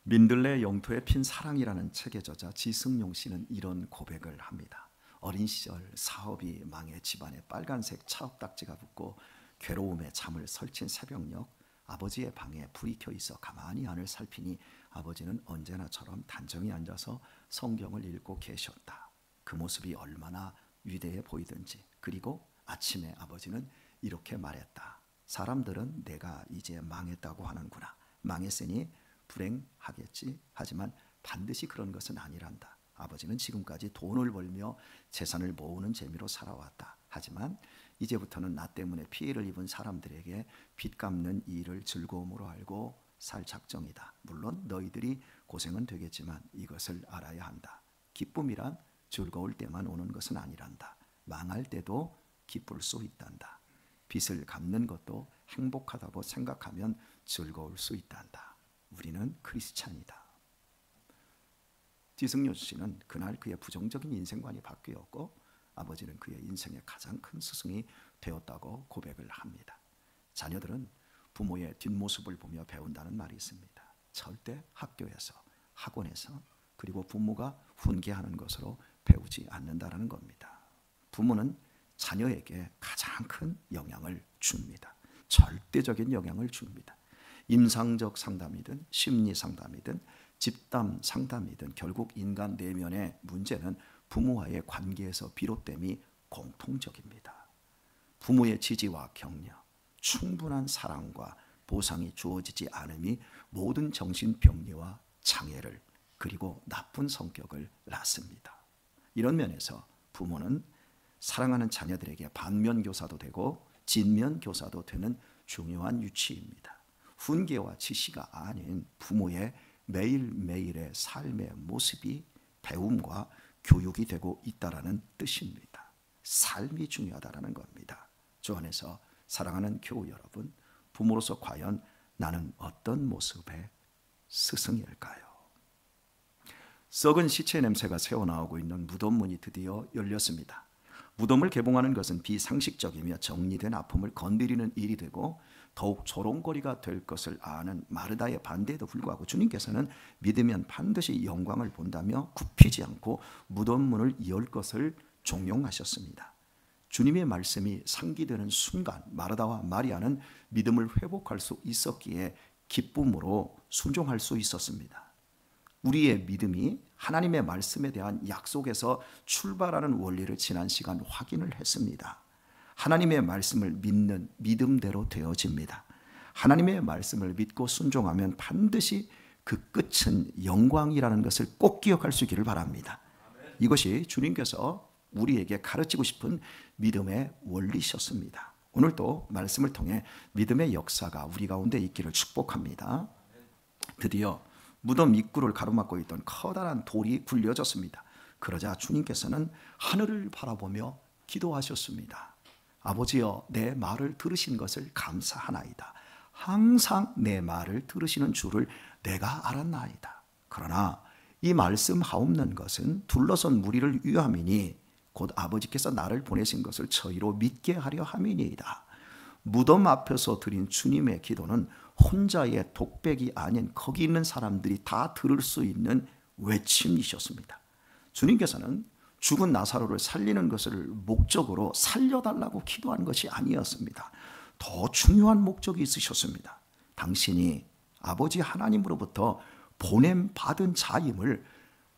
민들레 영토에 핀 사랑이라는 책의 저자 지승용 씨는 이런 고백을 합니다. 어린 시절 사업이 망해 집안에 빨간색 차업딱지가 붙고 괴로움에 잠을 설친 새벽녘 아버지의 방에 불이 켜 있어 가만히 안을 살피니 아버지는 언제나처럼 단정히 앉아서 성경을 읽고 계셨다. 그 모습이 얼마나 위대해 보이든지. 그리고 아침에 아버지는 이렇게 말했다. 사람들은 내가 이제 망했다고 하는구나. 망했으니 불행하겠지. 하지만 반드시 그런 것은 아니란다. 아버지는 지금까지 돈을 벌며 재산을 모으는 재미로 살아왔다. 하지만 이제부터는 나 때문에 피해를 입은 사람들에게 빚 갚는 일을 즐거움으로 알고 살 작정이다. 물론 너희들이 고생은 되겠지만 이것을 알아야 한다. 기쁨이란 즐거울 때만 오는 것은 아니란다. 망할 때도 기쁠 수 있단다. 빚을 갚는 것도 행복하다고 생각하면 즐거울 수 있단다. 우리는 크리스찬이다. 지승용 씨는 그날 그의 부정적인 인생관이 바뀌었고 아버지는 그의 인생의 가장 큰 스승이 되었다고 고백을 합니다. 자녀들은 부모의 뒷모습을 보며 배운다는 말이 있습니다. 절대 학교에서, 학원에서, 그리고 부모가 훈계하는 것으로 배우지 않는다는 겁니다. 부모는 자녀에게 가장 큰 영향을 줍니다. 절대적인 영향을 줍니다. 임상적 상담이든 심리 상담이든 집단 상담이든 결국 인간 내면의 문제는 부모와의 관계에서 비롯됨이 공통적입니다. 부모의 지지와 격려, 충분한 사랑과 보상이 주어지지 않음이 모든 정신병리와 장애를 그리고 나쁜 성격을 낳습니다. 이런 면에서 부모는 사랑하는 자녀들에게 반면교사도 되고 진면교사도 되는 중요한 위치입니다. 훈계와 지시가 아닌 부모의 매일매일의 삶의 모습이 배움과 교육이 되고 있다라는 뜻입니다. 삶이 중요하다는 겁니다. 주 안에서 사랑하는 교우 여러분, 부모로서 과연 나는 어떤 모습의 스승일까요? 썩은 시체 냄새가 새어나오고 있는 무덤 문이 드디어 열렸습니다. 무덤을 개봉하는 것은 비상식적이며 정리된 아픔을 건드리는 일이 되고 더욱 조롱거리가 될 것을 아는 마르다의 반대에도 불구하고 주님께서는 믿으면 반드시 영광을 본다며 굽히지 않고 무덤 문을 열 것을 종용하셨습니다. 주님의 말씀이 상기되는 순간 마르다와 마리아는 믿음을 회복할 수 있었기에 기쁨으로 순종할 수 있었습니다. 우리의 믿음이 하나님의 말씀에 대한 약속에서 출발하는 원리를 지난 시간 확인을 했습니다. 하나님의 말씀을 믿는 믿음대로 되어집니다. 하나님의 말씀을 믿고 순종하면 반드시 그 끝은 영광이라는 것을 꼭 기억할 수 있기를 바랍니다. 이것이 주님께서 우리에게 가르치고 싶은 믿음의 원리셨습니다. 오늘도 말씀을 통해 믿음의 역사가 우리 가운데 있기를 축복합니다. 드디어 무덤 입구를 가로막고 있던 커다란 돌이 굴려졌습니다. 그러자 주님께서는 하늘을 바라보며 기도하셨습니다. 아버지여, 내 말을 들으신 것을 감사하나이다. 항상 내 말을 들으시는 줄을 내가 알았나이다. 그러나 이 말씀하옵는 것은 둘러선 무리를 위함이니 곧 아버지께서 나를 보내신 것을 저희로 믿게 하려 함이니이다. 무덤 앞에서 드린 주님의 기도는 혼자의 독백이 아닌 거기 있는 사람들이 다 들을 수 있는 외침이셨습니다. 주님께서는 죽은 나사로를 살리는 것을 목적으로 살려달라고 기도한 것이 아니었습니다. 더 중요한 목적이 있으셨습니다. 당신이 아버지 하나님으로부터 보냄받은 자임을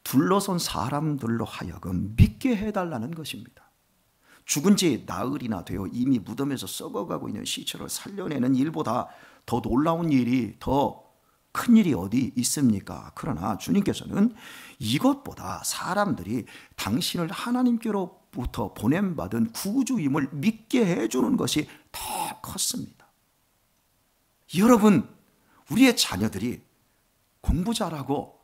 둘러선 사람들로 하여금 믿게 해달라는 것입니다. 죽은 지 나흘이나 되어 이미 무덤에서 썩어가고 있는 시체를 살려내는 일보다 더 놀라운 일이, 더 큰 일이 어디 있습니까? 그러나 주님께서는 이것보다 사람들이 당신을 하나님께로부터 보냄받은 구주임을 믿게 해주는 것이 더 컸습니다. 여러분, 우리의 자녀들이 공부 잘하고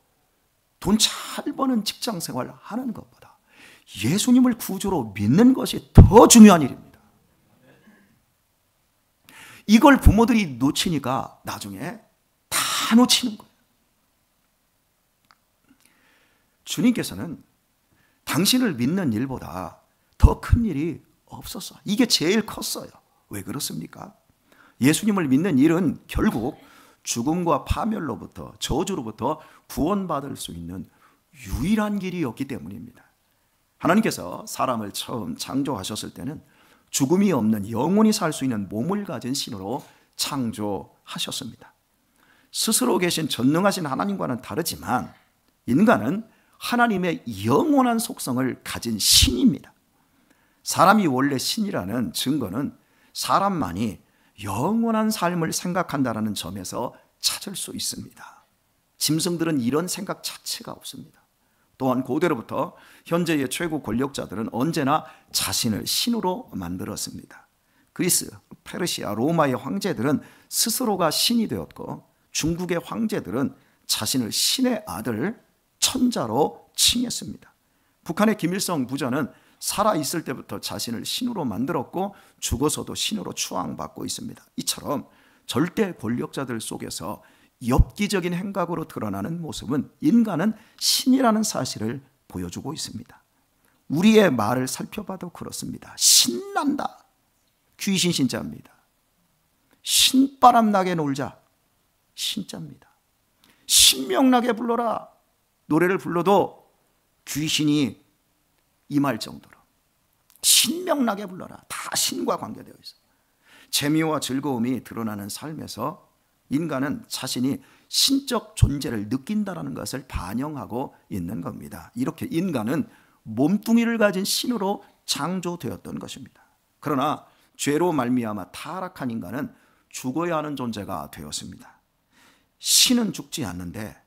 돈 잘 버는 직장 생활을 하는 것보다 예수님을 구주로 믿는 것이 더 중요한 일입니다. 이걸 부모들이 놓치니까 나중에 다 놓치는 거예요. 주님께서는 당신을 믿는 일보다 더 큰 일이 없었어요. 이게 제일 컸어요. 왜 그렇습니까? 예수님을 믿는 일은 결국 죽음과 파멸로부터, 저주로부터 구원받을 수 있는 유일한 길이었기 때문입니다. 하나님께서 사람을 처음 창조하셨을 때는 죽음이 없는 영원히 살 수 있는 몸을 가진 신으로 창조하셨습니다. 스스로 계신 전능하신 하나님과는 다르지만 인간은 하나님의 영원한 속성을 가진 신입니다. 사람이 원래 신이라는 증거는 사람만이 영원한 삶을 생각한다는 점에서 찾을 수 있습니다. 짐승들은 이런 생각 자체가 없습니다. 또한 고대로부터 현재의 최고 권력자들은 언제나 자신을 신으로 만들었습니다. 그리스, 페르시아, 로마의 황제들은 스스로가 신이 되었고 중국의 황제들은 자신을 신의 아들, 천자로 칭했습니다. 북한의 김일성 부자는 살아있을 때부터 자신을 신으로 만들었고 죽어서도 신으로 추앙받고 있습니다. 이처럼 절대 권력자들 속에서 엽기적인 행각으로 드러나는 모습은 인간은 신이라는 사실을 보여주고 있습니다. 우리의 말을 살펴봐도 그렇습니다. 신난다. 귀신 신자입니다. 신바람 나게 놀자. 신자입니다. 신명나게 불러라. 노래를 불러도 귀신이 임할 정도로 신명나게 불러라. 다 신과 관계되어 있어요. 재미와 즐거움이 드러나는 삶에서 인간은 자신이 신적 존재를 느낀다는 것을 반영하고 있는 겁니다. 이렇게 인간은 몸뚱이를 가진 신으로 창조되었던 것입니다. 그러나 죄로 말미암아 타락한 인간은 죽어야 하는 존재가 되었습니다. 신은 죽지 않는데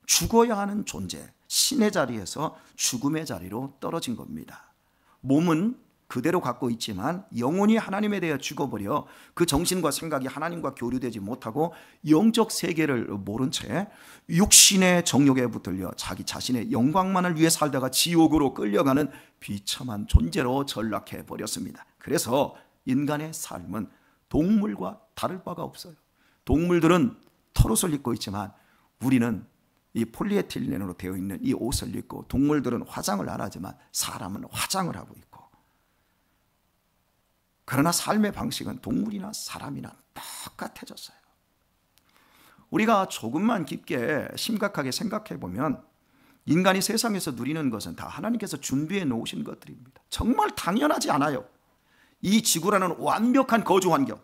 죽어야 하는 존재, 신의 자리에서 죽음의 자리로 떨어진 겁니다. 몸은 그대로 갖고 있지만 영혼이 하나님에 대해 죽어버려 그 정신과 생각이 하나님과 교류되지 못하고 영적 세계를 모른 채 육신의 정욕에 붙들려 자기 자신의 영광만을 위해 살다가 지옥으로 끌려가는 비참한 존재로 전락해 버렸습니다. 그래서 인간의 삶은 동물과 다를 바가 없어요. 동물들은 털옷을 입고 있지만 우리는 이 폴리에틸렌으로 되어 있는 이 옷을 입고, 동물들은 화장을 안 하지만 사람은 화장을 하고 있고, 그러나 삶의 방식은 동물이나 사람이나 똑같아졌어요. 우리가 조금만 깊게 심각하게 생각해 보면 인간이 세상에서 누리는 것은 다 하나님께서 준비해 놓으신 것들입니다. 정말 당연하지 않아요. 이 지구라는 완벽한 거주 환경,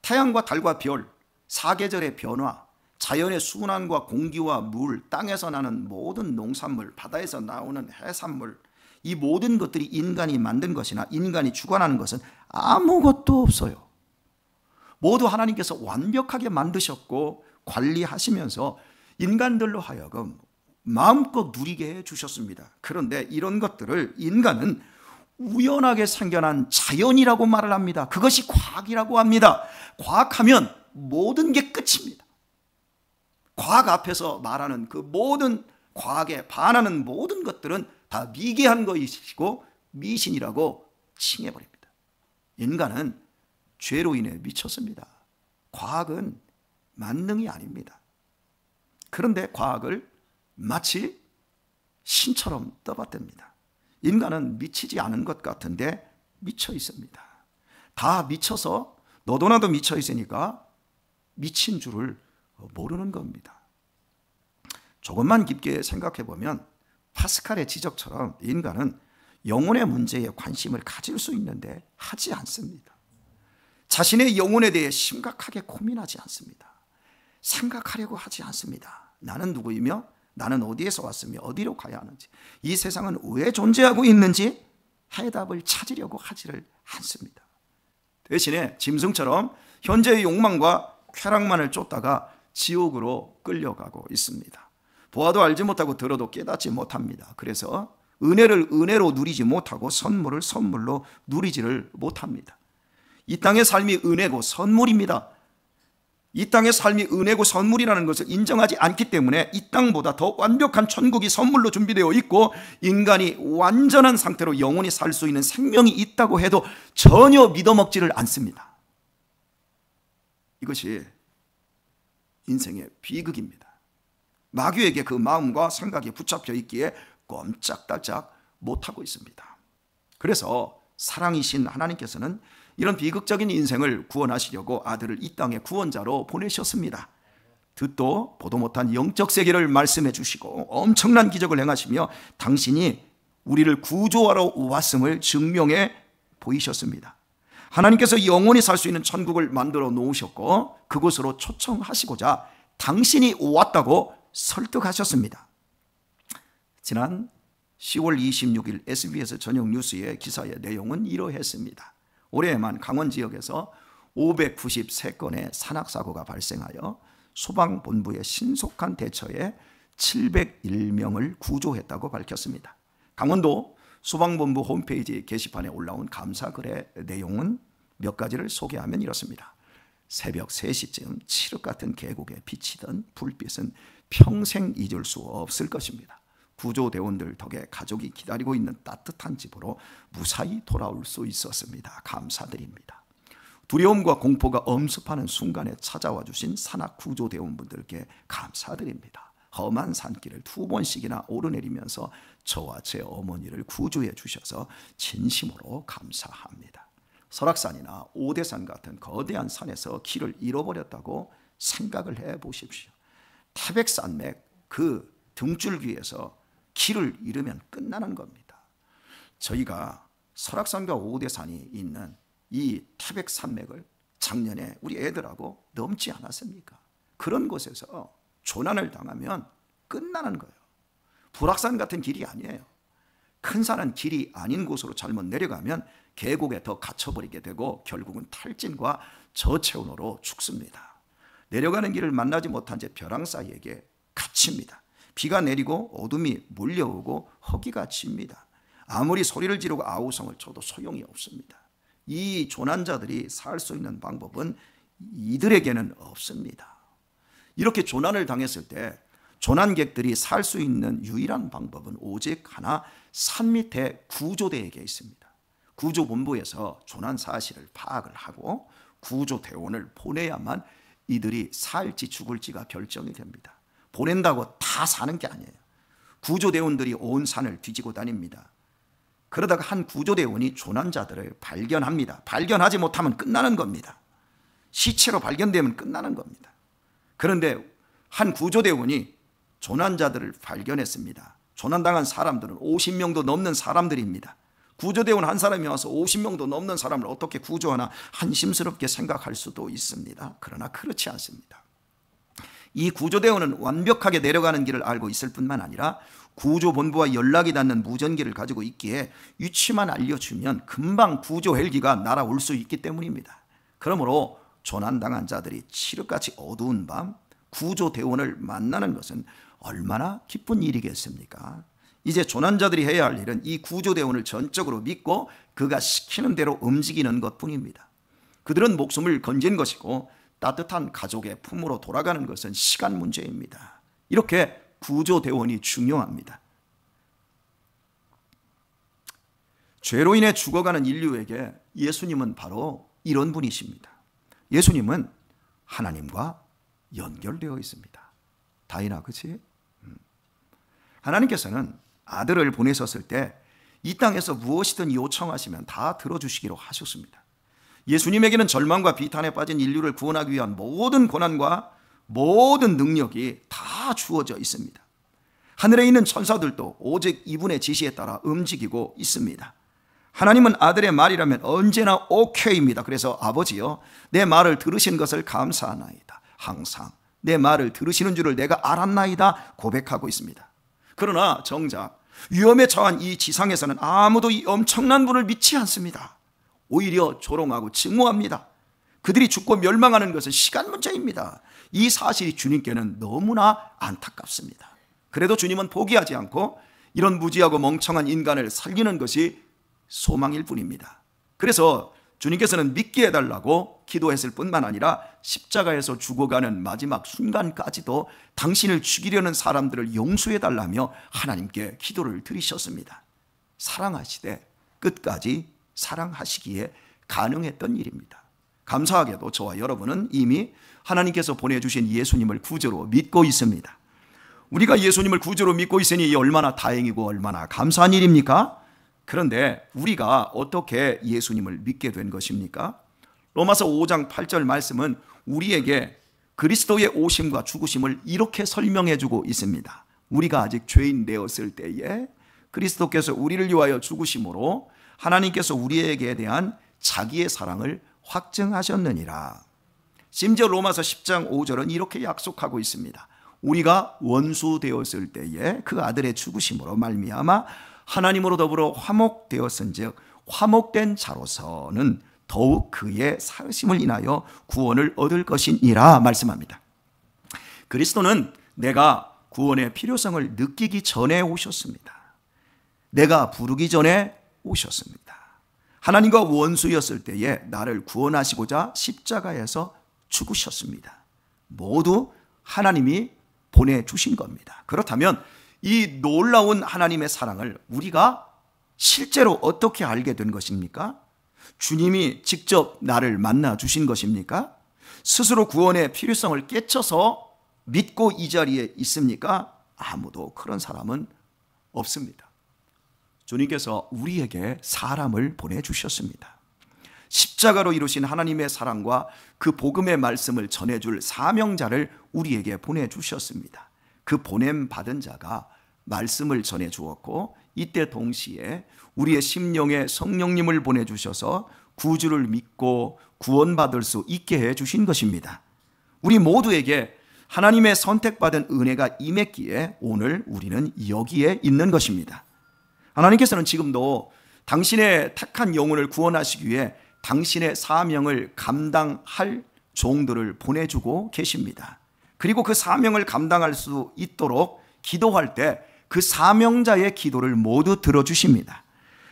태양과 달과 별, 사계절의 변화, 자연의 순환과 공기와 물, 땅에서 나는 모든 농산물, 바다에서 나오는 해산물, 이 모든 것들이 인간이 만든 것이나 인간이 주관하는 것은 아무것도 없어요. 모두 하나님께서 완벽하게 만드셨고 관리하시면서 인간들로 하여금 마음껏 누리게 해주셨습니다. 그런데 이런 것들을 인간은 우연하게 생겨난 자연이라고 말을 합니다. 그것이 과학이라고 합니다. 과학하면 모든 게 끝입니다. 과학 앞에서 말하는 그 모든 과학에 반하는 모든 것들은 다 미개한 것이고 미신이라고 칭해버립니다. 인간은 죄로 인해 미쳤습니다. 과학은 만능이 아닙니다. 그런데 과학을 마치 신처럼 떠받듭니다. 인간은 미치지 않은 것 같은데 미쳐 있습니다. 다 미쳐서 너도 나도 미쳐 있으니까 미친 줄을 모르는 겁니다. 조금만 깊게 생각해 보면 파스칼의 지적처럼 인간은 영혼의 문제에 관심을 가질 수 있는데 하지 않습니다. 자신의 영혼에 대해 심각하게 고민하지 않습니다. 생각하려고 하지 않습니다. 나는 누구이며 나는 어디에서 왔으며 어디로 가야 하는지, 이 세상은 왜 존재하고 있는지 해답을 찾으려고 하지를 않습니다. 대신에 짐승처럼 현재의 욕망과 쾌락만을 쫓다가 지옥으로 끌려가고 있습니다. 보아도 알지 못하고 들어도 깨닫지 못합니다. 그래서 은혜를 은혜로 누리지 못하고 선물을 선물로 누리지를 못합니다. 이 땅의 삶이 은혜고 선물입니다. 이 땅의 삶이 은혜고 선물이라는 것을 인정하지 않기 때문에 이 땅보다 더 완벽한 천국이 선물로 준비되어 있고, 인간이 완전한 상태로 영원히 살 수 있는 생명이 있다고 해도 전혀 믿어먹지를 않습니다. 이것이 인생의 비극입니다. 마귀에게 그 마음과 생각이 붙잡혀 있기에 꼼짝달짝 못하고 있습니다. 그래서 사랑이신 하나님께서는 이런 비극적인 인생을 구원하시려고 아들을 이 땅에 구원자로 보내셨습니다. 듣도 보도 못한 영적 세계를 말씀해 주시고 엄청난 기적을 행하시며 당신이 우리를 구조하러 왔음을 증명해 보이셨습니다. 하나님께서 영원히 살 수 있는 천국을 만들어 놓으셨고 그곳으로 초청하시고자 당신이 왔다고 설득하셨습니다. 지난 10월 26일 SBS 저녁 뉴스의 기사의 내용은 이러했습니다. 올해에만 강원 지역에서 593건의 산악사고가 발생하여 소방본부의 신속한 대처에 701명을 구조했다고 밝혔습니다. 강원도 소방본부 홈페이지 게시판에 올라온 감사글의 내용은 몇 가지를 소개하면 이렇습니다. 새벽 3시쯤 칠흑 같은 계곡에 비치던 불빛은 평생 잊을 수 없을 것입니다. 구조대원들 덕에 가족이 기다리고 있는 따뜻한 집으로 무사히 돌아올 수 있었습니다. 감사드립니다. 두려움과 공포가 엄습하는 순간에 찾아와 주신 산악 구조대원분들께 감사드립니다. 험한 산길을 2번씩이나 오르내리면서 저와 제 어머니를 구조해 주셔서 진심으로 감사합니다. 설악산이나 오대산 같은 거대한 산에서 길을 잃어버렸다고 생각을 해 보십시오. 태백산맥 그 등줄기에서 길을 잃으면 끝나는 겁니다. 저희가 설악산과 오대산이 있는 이 태백산맥을 작년에 우리 애들하고 넘지 않았습니까? 그런 곳에서 조난을 당하면 끝나는 거예요. 불악산 같은 길이 아니에요. 큰 산은 길이 아닌 곳으로 잘못 내려가면 계곡에 더 갇혀버리게 되고 결국은 탈진과 저체온으로 죽습니다. 내려가는 길을 만나지 못한 채 벼랑 사이에게 갇힙니다. 비가 내리고 어둠이 몰려오고 허기가 집니다. 아무리 소리를 지르고 아우성을 쳐도 소용이 없습니다. 이 조난자들이 살 수 있는 방법은 이들에게는 없습니다. 이렇게 조난을 당했을 때 조난객들이 살 수 있는 유일한 방법은 오직 하나, 산 밑에 구조대에게 있습니다. 구조본부에서 조난 사실을 파악을 하고 구조대원을 보내야만 이들이 살지 죽을지가 결정이 됩니다. 보낸다고 다 사는 게 아니에요. 구조대원들이 온 산을 뒤지고 다닙니다. 그러다가 한 구조대원이 조난자들을 발견합니다. 발견하지 못하면 끝나는 겁니다. 시체로 발견되면 끝나는 겁니다. 그런데 한 구조대원이 조난자들을 발견했습니다. 조난당한 사람들은 50명도 넘는 사람들입니다. 구조대원 한 사람이 와서 50명도 넘는 사람을 어떻게 구조하나 한심스럽게 생각할 수도 있습니다. 그러나 그렇지 않습니다. 이 구조대원은 완벽하게 내려가는 길을 알고 있을 뿐만 아니라 구조본부와 연락이 닿는 무전기를 가지고 있기에 위치만 알려주면 금방 구조 헬기가 날아올 수 있기 때문입니다. 그러므로 조난당한 자들이 칠흑같이 어두운 밤 구조대원을 만나는 것은 얼마나 기쁜 일이겠습니까? 이제 조난자들이 해야 할 일은 이 구조대원을 전적으로 믿고 그가 시키는 대로 움직이는 것뿐입니다. 그들은 목숨을 건진 것이고 따뜻한 가족의 품으로 돌아가는 것은 시간 문제입니다. 이렇게 구조대원이 중요합니다. 죄로 인해 죽어가는 인류에게 예수님은 바로 이런 분이십니다. 예수님은 하나님과 연결되어 있습니다. 다이나, 그치? 하나님께서는 아들을 보내셨을 때 이 땅에서 무엇이든 요청하시면 다 들어주시기로 하셨습니다. 예수님에게는 절망과 비탄에 빠진 인류를 구원하기 위한 모든 고난과 모든 능력이 다 주어져 있습니다. 하늘에 있는 천사들도 오직 이분의 지시에 따라 움직이고 있습니다. 하나님은 아들의 말이라면 언제나 오케이입니다. 그래서 아버지여, 내 말을 들으신 것을 감사하나이다. 항상 내 말을 들으시는 줄을 내가 알았나이다 고백하고 있습니다. 그러나 정작 위험에 처한 이 지상에서는 아무도 이 엄청난 분을 믿지 않습니다. 오히려 조롱하고 증오합니다. 그들이 죽고 멸망하는 것은 시간 문제입니다. 이 사실이 주님께는 너무나 안타깝습니다. 그래도 주님은 포기하지 않고 이런 무지하고 멍청한 인간을 살리는 것이 소망일 뿐입니다. 그래서 주님께서는 믿게 해달라고 기도했을 뿐만 아니라 십자가에서 죽어가는 마지막 순간까지도 당신을 죽이려는 사람들을 용서해달라며 하나님께 기도를 드리셨습니다. 사랑하시되 끝까지 사랑하시기에 가능했던 일입니다. 감사하게도 저와 여러분은 이미 하나님께서 보내주신 예수님을 구주로 믿고 있습니다. 우리가 예수님을 구주로 믿고 있으니 이 얼마나 다행이고 얼마나 감사한 일입니까? 그런데 우리가 어떻게 예수님을 믿게 된 것입니까? 로마서 5장 8절 말씀은 우리에게 그리스도의 오심과 죽으심을 이렇게 설명해 주고 있습니다. 우리가 아직 죄인 되었을 때에 그리스도께서 우리를 위하여 죽으심으로 하나님께서 우리에게 대한 자기의 사랑을 확증하셨느니라. 심지어 로마서 10장 5절은 이렇게 약속하고 있습니다. 우리가 원수 되었을 때에 그 아들의 죽으심으로 말미암아 하나님으로 더불어 화목되었은즉 화목된 자로서는 더욱 그의 사으심을 인하여 구원을 얻을 것이니라 말씀합니다. 그리스도는 내가 구원의 필요성을 느끼기 전에 오셨습니다. 내가 부르기 전에 오셨습니다. 하나님과 원수였을 때에 나를 구원하시고자 십자가에서 죽으셨습니다. 모두 하나님이 보내주신 겁니다. 그렇다면 이 놀라운 하나님의 사랑을 우리가 실제로 어떻게 알게 된 것입니까? 주님이 직접 나를 만나 주신 것입니까? 스스로 구원의 필요성을 깨쳐서 믿고 이 자리에 있습니까? 아무도 그런 사람은 없습니다. 주님께서 우리에게 사람을 보내주셨습니다. 십자가로 이루신 하나님의 사랑과 그 복음의 말씀을 전해줄 사명자를 우리에게 보내주셨습니다. 그 보냄받은 자가 말씀을 전해주었고 이때 동시에 우리의 심령에 성령님을 보내주셔서 구주를 믿고 구원받을 수 있게 해주신 것입니다. 우리 모두에게 하나님의 선택받은 은혜가 임했기에 오늘 우리는 여기에 있는 것입니다. 하나님께서는 지금도 당신의 택한 영혼을 구원하시기 위해 당신의 사명을 감당할 종들을 보내주고 계십니다. 그리고 그 사명을 감당할 수 있도록 기도할 때 그 사명자의 기도를 모두 들어주십니다.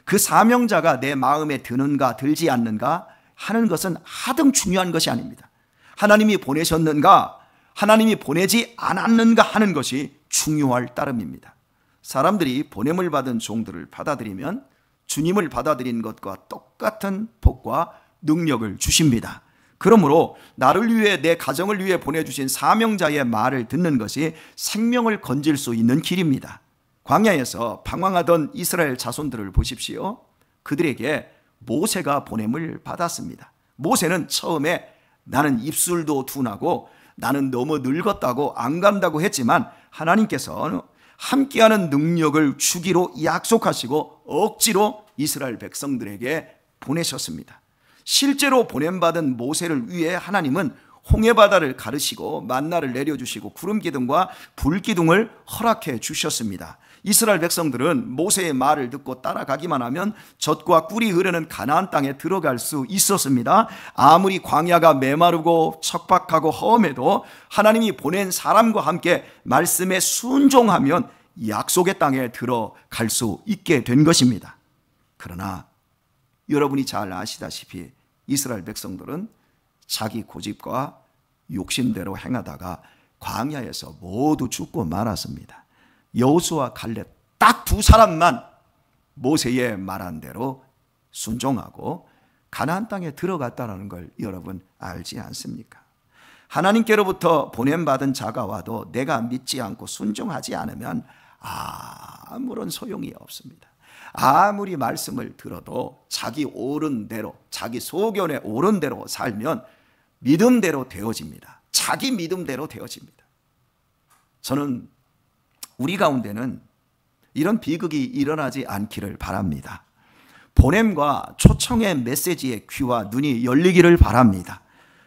그 사명자가 내 마음에 드는가 들지 않는가 하는 것은 하등 중요한 것이 아닙니다. 하나님이 보내셨는가 하나님이 보내지 않았는가 하는 것이 중요할 따름입니다. 사람들이 보냄을 받은 종들을 받아들이면 주님을 받아들인 것과 똑같은 복과 능력을 주십니다. 그러므로 나를 위해 내 가정을 위해 보내주신 사명자의 말을 듣는 것이 생명을 건질 수 있는 길입니다. 광야에서 방황하던 이스라엘 자손들을 보십시오. 그들에게 모세가 보냄을 받았습니다. 모세는 처음에 나는 입술도 둔하고 나는 너무 늙었다고 안 간다고 했지만 하나님께서 함께하는 능력을 주기로 약속하시고 억지로 이스라엘 백성들에게 보내셨습니다. 실제로 보냄받은 모세를 위해 하나님은 홍해바다를 가르시고 만나를 내려주시고 구름기둥과 불기둥을 허락해 주셨습니다. 이스라엘 백성들은 모세의 말을 듣고 따라가기만 하면 젖과 꿀이 흐르는 가나안 땅에 들어갈 수 있었습니다. 아무리 광야가 메마르고 척박하고 험해도 하나님이 보낸 사람과 함께 말씀에 순종하면 약속의 땅에 들어갈 수 있게 된 것입니다. 그러나 여러분이 잘 아시다시피 이스라엘 백성들은 자기 고집과 욕심대로 행하다가 광야에서 모두 죽고 말았습니다. 여호수아 갈렙 딱 두 사람만 모세의 말한 대로 순종하고 가나안 땅에 들어갔다는 걸 여러분 알지 않습니까? 하나님께로부터 보냄받은 자가 와도 내가 믿지 않고 순종하지 않으면 아무런 소용이 없습니다. 아무리 말씀을 들어도 자기 옳은 대로 자기 소견에 옳은 대로 살면 믿음대로 되어집니다. 자기 믿음대로 되어집니다. 저는 우리 가운데는 이런 비극이 일어나지 않기를 바랍니다. 보냄과 초청의 메시지의 귀와 눈이 열리기를 바랍니다.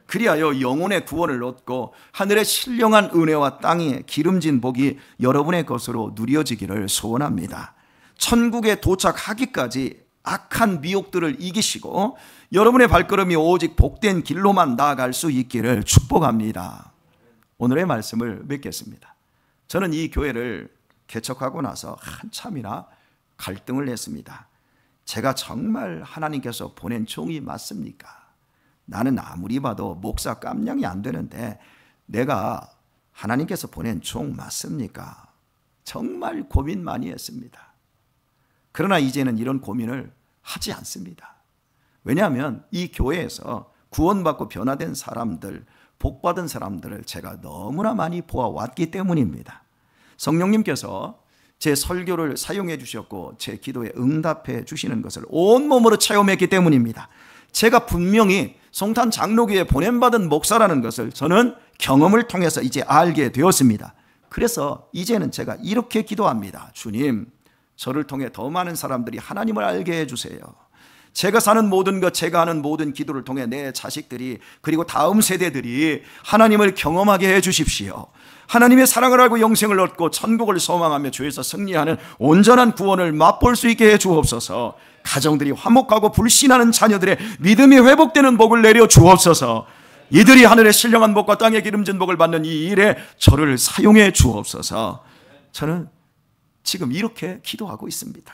그리하여 영혼의 구원을 얻고 하늘의 신령한 은혜와 땅의 기름진 복이 여러분의 것으로 누려지기를 소원합니다. 천국에 도착하기까지 악한 미혹들을 이기시고 여러분의 발걸음이 오직 복된 길로만 나아갈 수 있기를 축복합니다. 오늘의 말씀을 맺겠습니다. 저는 이 교회를 개척하고 나서 한참이나 갈등을 했습니다. 제가 정말 하나님께서 보낸 종이 맞습니까? 나는 아무리 봐도 목사 깜냥이 안 되는데 내가 하나님께서 보낸 종 맞습니까? 정말 고민 많이 했습니다. 그러나 이제는 이런 고민을 하지 않습니다. 왜냐하면 이 교회에서 구원받고 변화된 사람들, 복받은 사람들을 제가 너무나 많이 보아왔기 때문입니다. 성령님께서 제 설교를 사용해 주셨고 제 기도에 응답해 주시는 것을 온몸으로 체험했기 때문입니다. 제가 분명히 송탄 장로교에 보냄받은 목사라는 것을 저는 경험을 통해서 이제 알게 되었습니다. 그래서 이제는 제가 이렇게 기도합니다. 주님, 저를 통해 더 많은 사람들이 하나님을 알게 해주세요. 제가 사는 모든 것, 제가 하는 모든 기도를 통해 내 자식들이, 그리고 다음 세대들이 하나님을 경험하게 해주십시오. 하나님의 사랑을 알고 영생을 얻고 천국을 소망하며 주에서 승리하는 온전한 구원을 맛볼 수 있게 해 주옵소서. 가정들이 화목하고 불신하는 자녀들의 믿음이 회복되는 복을 내려 주옵소서. 이들이 하늘의 신령한 복과 땅의 기름진 복을 받는 이 일에 저를 사용해 주옵소서. 저는 지금 이렇게 기도하고 있습니다.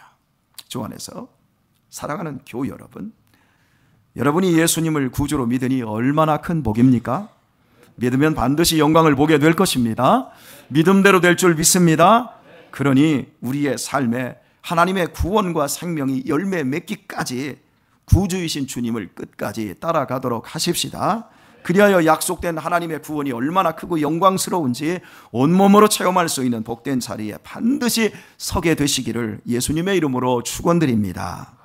주 안에서 사랑하는 교우 여러분, 여러분이 예수님을 구주로 믿으니 얼마나 큰 복입니까? 믿으면 반드시 영광을 보게 될 것입니다. 믿음대로 될 줄 믿습니다. 그러니 우리의 삶에 하나님의 구원과 생명이 열매 맺기까지 구주이신 주님을 끝까지 따라가도록 하십시다. 그리하여 약속된 하나님의 구원이 얼마나 크고 영광스러운지 온몸으로 체험할 수 있는 복된 자리에 반드시 서게 되시기를 예수님의 이름으로 축원드립니다.